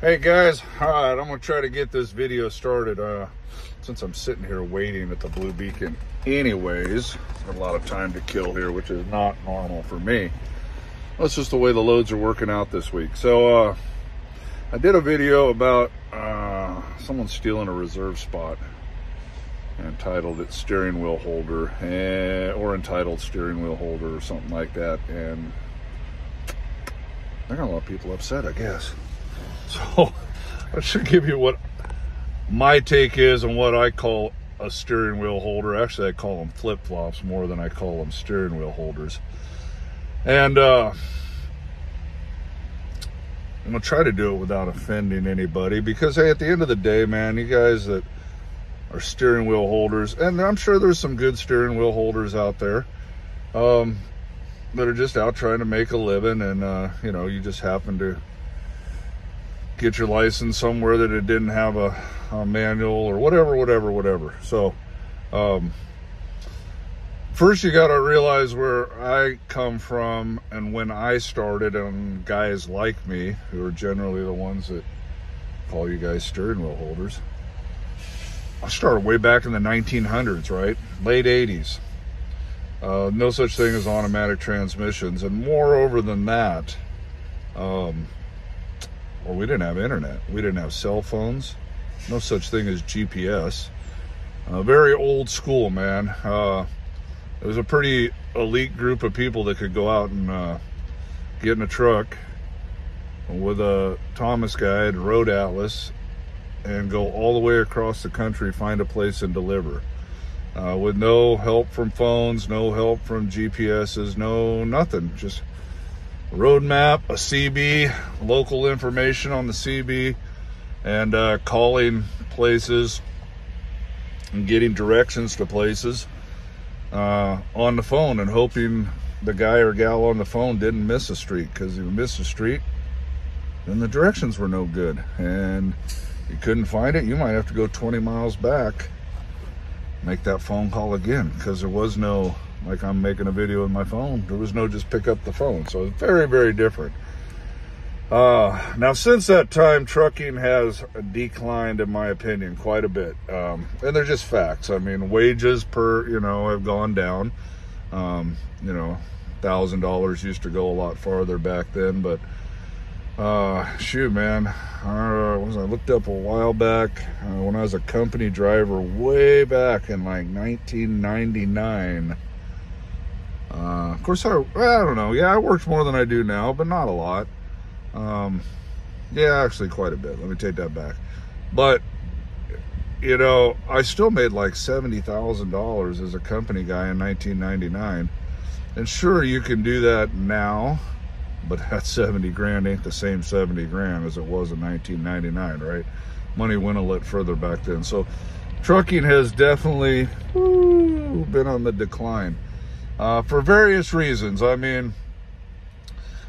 Hey guys, all right, I'm gonna try to get this video started since I'm sitting here waiting at the Blue Beacon anyways. Got a lot of time to kill here, which is not normal for me. That's just the way the loads are working out this week. So I did a video about someone stealing a reserve spot and titled it steering wheel holder, or entitled steering wheel holder or something like that, and I got a lot of people upset, I guess. So I should give you what my take is on what I call a steering wheel holder. Actually, I call them flip-flops more than I call them steering wheel holders. And I'm gonna try to do it without offending anybody, because hey, at the end of the day, man, you guys that are steering wheel holders, and I'm sure there's some good steering wheel holders out there that are just out trying to make a living, and you know, you just happen to get your license somewhere that it didn't have a manual or whatever. So first you got to realize where I come from and when I started, and guys like me, who are generally the ones that call you guys steering wheel holders. I started way back in the 1900s, right? Late 80s. No such thing as automatic transmissions, and moreover than that, well, we didn't have internet. We didn't have cell phones. No such thing as GPS. Very old school, man. It was a pretty elite group of people that could go out and get in a truck with a Thomas guide, road atlas, and go all the way across the country, find a place and deliver. With no help from phones, no help from GPSs, no nothing. Just road map, a CB, local information on the CB, and calling places and getting directions to places on the phone, and hoping the guy or gal on the phone didn't miss a street, because if you missed a street, then the directions were no good and you couldn't find it. You might have to go 20 miles back, make that phone call again, because there was no, like I'm making a video with my phone, there was no just pick up the phone. So it's very, very different. Now, since that time, trucking has declined, in my opinion, quite a bit. And they're just facts. I mean, wages per, have gone down. $1,000 used to go a lot farther back then, but shoot, man, I looked up a while back when I was a company driver way back in like 1999. Of course, I don't know. Yeah, I worked more than I do now, but not a lot. Yeah, actually quite a bit. Let me take that back. But, I still made like $70,000 as a company guy in 1999. And sure, you can do that now, but that 70 grand ain't the same 70 grand as it was in 1999, right? Money went a little further back then. So trucking has definitely been on the decline. For various reasons. I mean,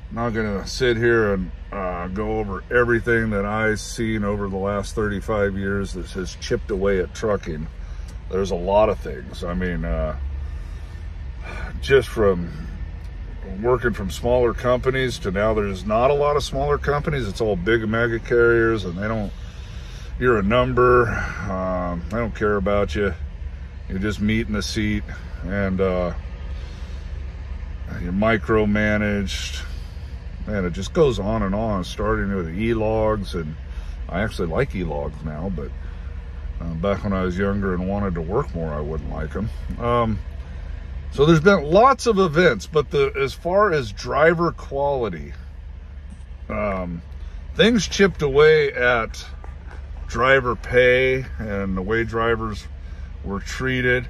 I'm not gonna sit here and go over everything that I've seen over the last 35 years that has chipped away at trucking. There's a lot of things. I mean, just from working from smaller companies to now there's not a lot of smaller companies. It's all big mega carriers, and you're a number. They don't care about you. You're just meat in the seat, and you're micromanaged. Man, it just goes on and on, starting with e-logs, and I actually like e-logs now, but back when I was younger and wanted to work more, I wouldn't like them. So there's been lots of events, but as far as driver quality, things chipped away at driver pay and the way drivers were treated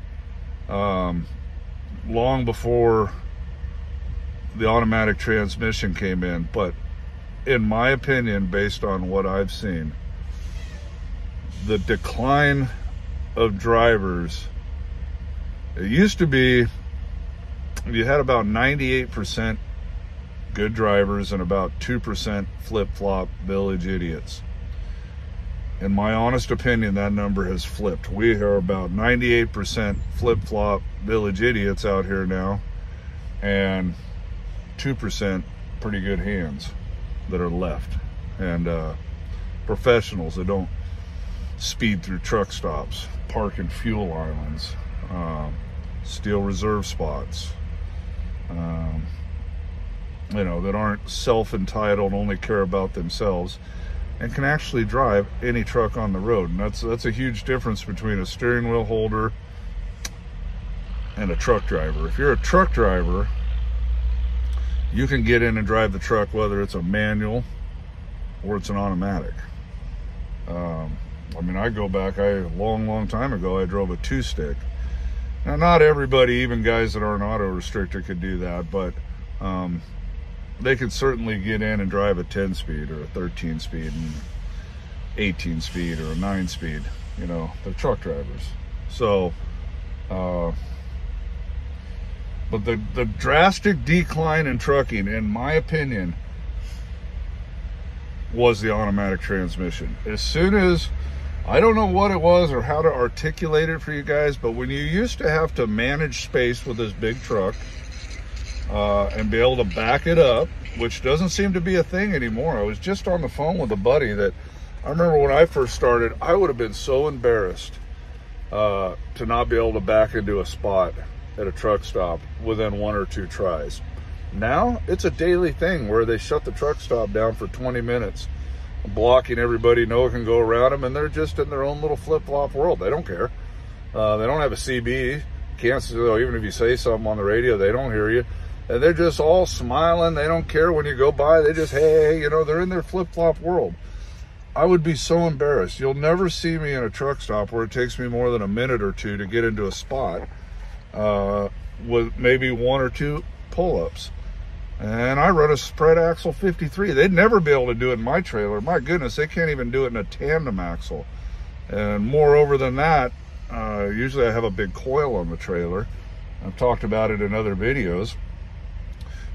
long before the automatic transmission came in. But in my opinion, based on what I've seen, the decline of drivers, it used to be you had about 98% good drivers and about 2% flip-flop village idiots. In my honest opinion, that number has flipped. We are about 98% flip-flop village idiots out here now, and 2% pretty good hands that are left. And professionals that don't speed through truck stops, park in fuel islands, steal reserve spots, you know, that aren't self-entitled, only care about themselves, and can actually drive any truck on the road. And that's a huge difference between a steering wheel holder and a truck driver. If you're a truck driver, you can get in and drive the truck whether it's a manual or it's an automatic. I mean, I go back, a long time ago, I drove a 2-stick. Now, not everybody, even guys that aren't auto restricted, could do that, but they could certainly get in and drive a 10-speed or a 13-speed and 18-speed or a 9-speed. You know, they're truck drivers. So, but the drastic decline in trucking, in my opinion, was the automatic transmission. As soon as, I don't know what it was or how to articulate it for you guys, but when you used to have to manage space with this big truck and be able to back it up, which doesn't seem to be a thing anymore. I was just on the phone with a buddy that, I remember when I first started, I would have been so embarrassed to not be able to back into a spot at a truck stop within 1 or 2 tries. Now it's a daily thing where they shut the truck stop down for 20 minutes, blocking everybody. No one can go around them, and they're just in their own little flip-flop world. They don't care. They don't have a CB. Can't, even if you say something on the radio, they don't hear you. And they're just all smiling. They don't care when you go by. They just, hey, you know, they're in their flip-flop world. I would be so embarrassed. You'll never see me in a truck stop where it takes me more than a minute or 2 to get into a spot with maybe 1 or 2 pull-ups. And I run a spread axle 53. They'd never be able to do it in my trailer. My goodness, they can't even do it in a tandem axle. And moreover than that, usually I have a big coil on the trailer. I've talked about it in other videos.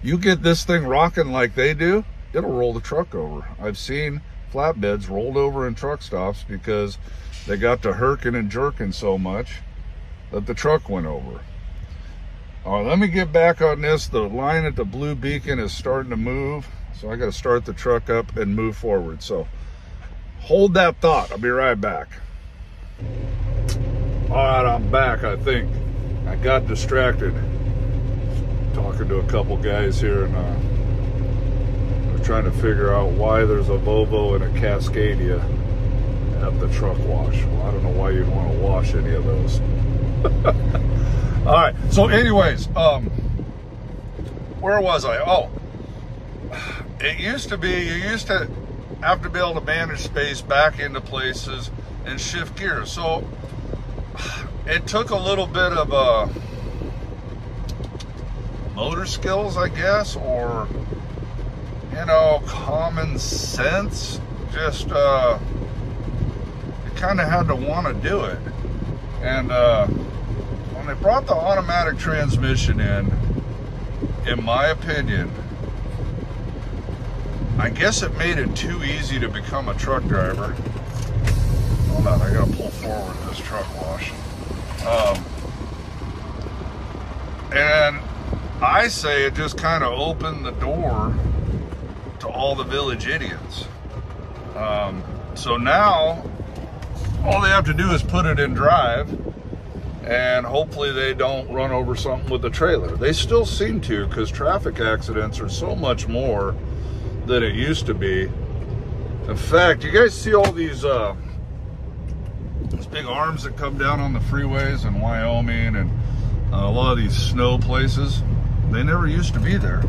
You get this thing rocking like they do, it'll roll the truck over. I've seen flatbeds rolled over in truck stops because they got to herking and jerking so much that the truck went over. Let me get back on this. The line at the blue beacon is starting to move, so I got to start the truck up and move forward. So hold that thought. I'll be right back. All right, I'm back, I think. I got distracted talking to a couple guys here, and we're trying to figure out why there's a Volvo and a Cascadia at the truck wash. Well, I don't know why you'd want to wash any of those. All right, so anyways, where was I? Oh, it used to be, you used to have to be able to manage space, back into places, and shift gears. So it took a little bit of motor skills, I guess, or, you know, common sense. Just, you kind of had to want to do it. And when they brought the automatic transmission in my opinion, I guess it made it too easy to become a truck driver. Hold on, I gotta pull forward this truck wash. And I say it just kind of opened the door to all the village idiots. So now all they have to do is put it in drive, and hopefully they don't run over something with the trailer. They still seem to, because traffic accidents are so much more than it used to be. In fact, you guys see all these big arms that come down on the freeways in Wyoming and a lot of these snow places? They never used to be there.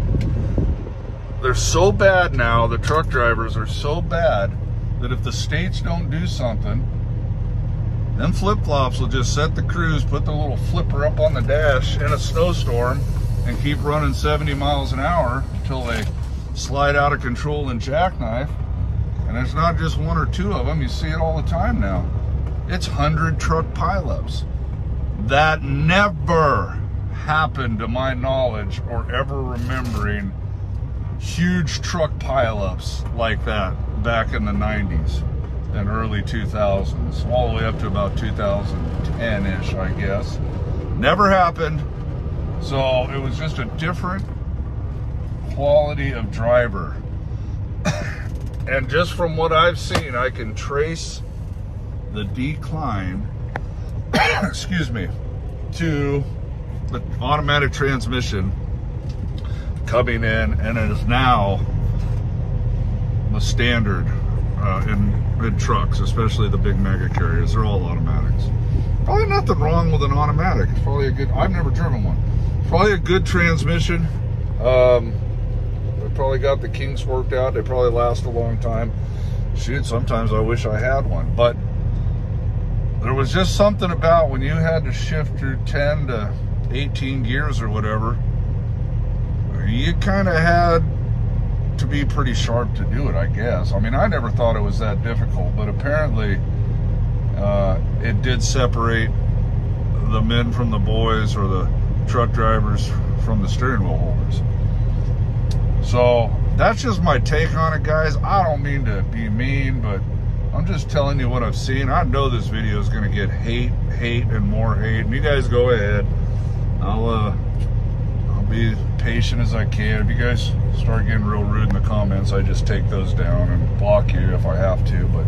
They're so bad now, the truck drivers are so bad, that if the states don't do something, them flip-flops will just set the cruise, put the little flipper up on the dash in a snowstorm, and keep running 70 miles an hour until they slide out of control and jackknife. And it's not just 1 or 2 of them, you see it all the time now. It's 100 truck pileups. That never happened to my knowledge or ever remembering huge truck pileups like that back in the 90s and early 2000s, all the way up to about 2010-ish, I guess. Never happened. So it was just a different quality of driver. And just from what I've seen, I can trace the decline, excuse me, to the automatic transmission coming in, and it is now the standard in trucks, especially the big mega carriers. They're all automatics. Probably nothing wrong with an automatic. It's probably a good, I've never driven one. Probably a good transmission. They probably got the kinks worked out. They probably last a long time. Shoot, sometimes I wish I had one. But there was just something about when you had to shift through 10 to 18 gears or whatever, you kind of had to be pretty sharp to do it, I guess. I mean, I never thought it was that difficult, but apparently it did separate the men from the boys, or the truck drivers from the steering wheel holders. So that's just my take on it, guys. I don't mean to be mean, but I'm just telling you what I've seen. I know this video is going to get hate, and more hate. And you guys go ahead. I'll be patient as I can. If you guys start getting real rude in the comments, I just take those down and block you if I have to. But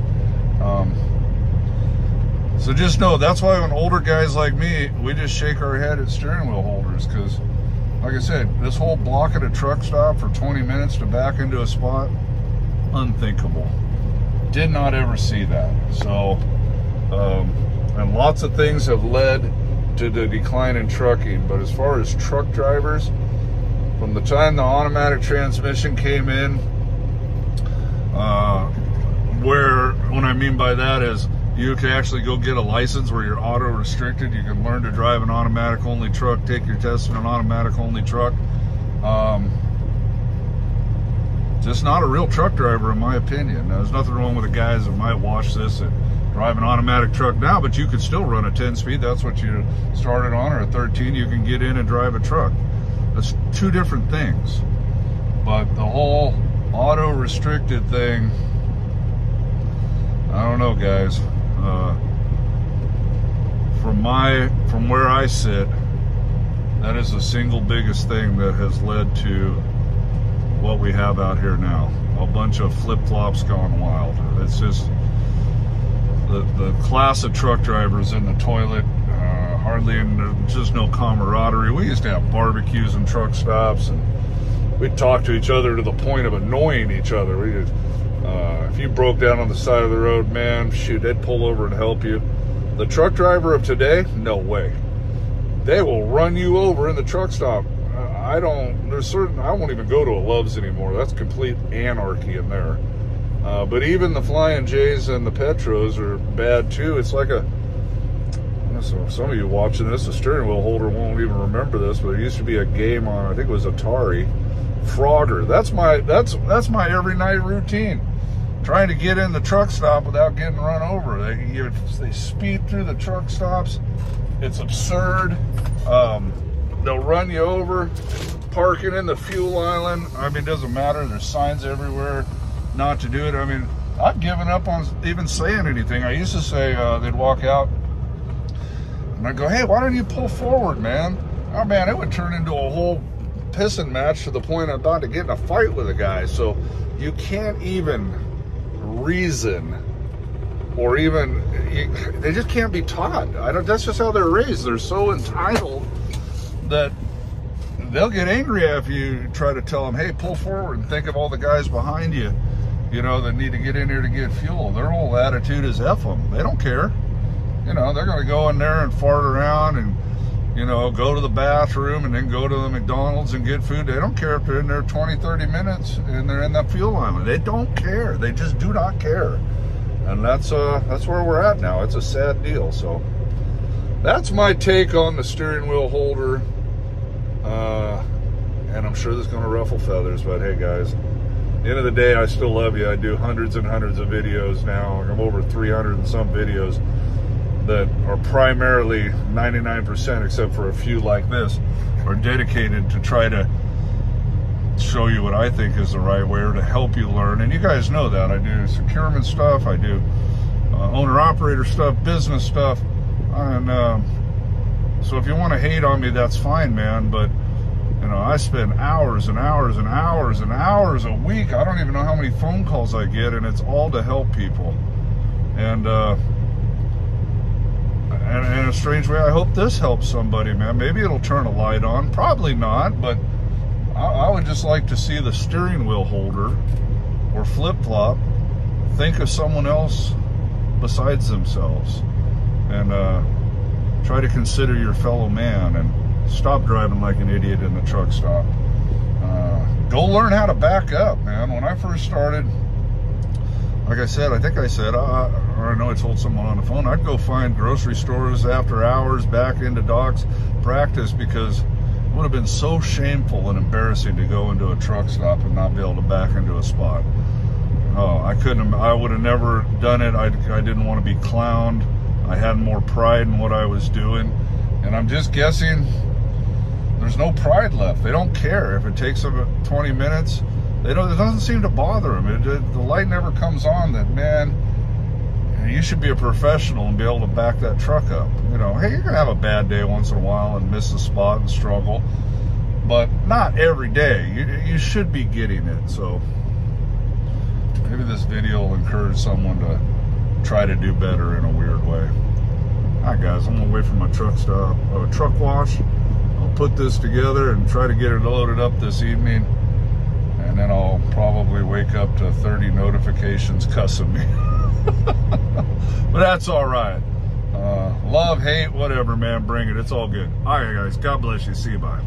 so just know, that's why when older guys like me, we just shake our head at steering wheel holders, because like I said, this whole block at a truck stop for 20 minutes to back into a spot, unthinkable. Did not ever see that. So and lots of things have led to the decline in trucking, but as far as truck drivers, from the time the automatic transmission came in, what I mean by that is you can actually go get a license where you're auto restricted. You can learn to drive an automatic only truck, take your test in an automatic only truck. Just not a real truck driver, in my opinion. Now, there's nothing wrong with the guys that might watch this and drive an automatic truck now, but you could still run a 10-speed. That's what you started on, or a 13. You can get in and drive a truck. That's two different things. But the whole auto-restricted thing, I don't know, guys. From where I sit, that is the single biggest thing that has led to what we have out here now. A bunch of flip-flops gone wild. It's just the class of truck drivers in the toilet, just no camaraderie. We used to have barbecues and truck stops, and we'd talk to each other to the point of annoying each other. If you broke down on the side of the road, man, shoot, they'd pull over and help you. The truck driver of today, no way. They will run you over in the truck stop. I won't even go to a Love's anymore. That's complete anarchy in there. But even the Flying J's and the Petros are bad too. It's like some of you watching this, the steering wheel holder won't even remember this, but there used to be a game on, I think it was Atari, Frogger. That's my every night routine. Trying to get in the truck stop without getting run over. They speed through the truck stops. It's absurd. They'll run you over, parking in the fuel island. I mean, it doesn't matter. There's signs everywhere not to do it. I mean, I've given up on even saying anything. I used to say, they'd walk out, and I'd go, hey, why don't you pull forward, man? Oh, man, it would turn into a whole pissing match to the point I'm about to get in a fight with a guy. So you can't even reason, or even, they just can't be taught. That's just how they're raised. They're so entitled that they'll get angry if you try to tell them, hey, pull forward, and think of all the guys behind you, that need to get in here to get fuel. Their whole attitude is F them. They don't care. They're going to go in there and fart around and, go to the bathroom and then go to the McDonald's and get food. They don't care if they're in there 20, 30 minutes and they're in that fuel island. They don't care. They just do not care. And that's where we're at now. It's a sad deal. So that's my take on the steering wheel holder. And I'm sure this is going to ruffle feathers, but hey, guys, at the end of the day, I still love you. I do hundreds and hundreds of videos now. I'm over 300 and some videos that are primarily 99%, except for a few like this, are dedicated to try to show you what I think is the right way, or to help you learn. And you guys know that I do securement stuff, I do owner-operator stuff, business stuff, and so if you want to hate on me, that's fine, man, but You know, I spend hours and hours and hours and hours a week. I don't even know how many phone calls I get, and it's all to help people. And in a strange way, I hope this helps somebody, man. Maybe it'll turn a light on. Probably not, but I would just like to see the steering wheel holder or flip-flop think of someone else besides themselves, and try to consider your fellow man, and stop driving like an idiot in the truck stop. Go learn how to back up, man. When I first started, like I said, I think I said, or I know I told someone on the phone, I'd go find grocery stores after hours, back into docks, practice, because it would have been so shameful and embarrassing to go into a truck stop and not be able to back into a spot. Oh, I would have never done it. I didn't want to be clowned. I had more pride in what I was doing. And I'm just guessing there's no pride left. They don't care if it takes them 20 minutes. It doesn't seem to bother them. The light never comes on that, man, you should be a professional and be able to back that truck up. You know, hey, you're going to have a bad day once in a while and miss the spot and struggle, but not every day. You should be getting it. So maybe this video will encourage someone to try to do better in a weird way. All right, guys, I'm going to wait for my truck wash. I'll put this together and try to get it loaded up this evening. And then I'll probably wake up to 30 notifications cussing me. But that's all right. Love, hate, whatever, man, bring it. It's all good. All right, guys. God bless you. See you. Bye.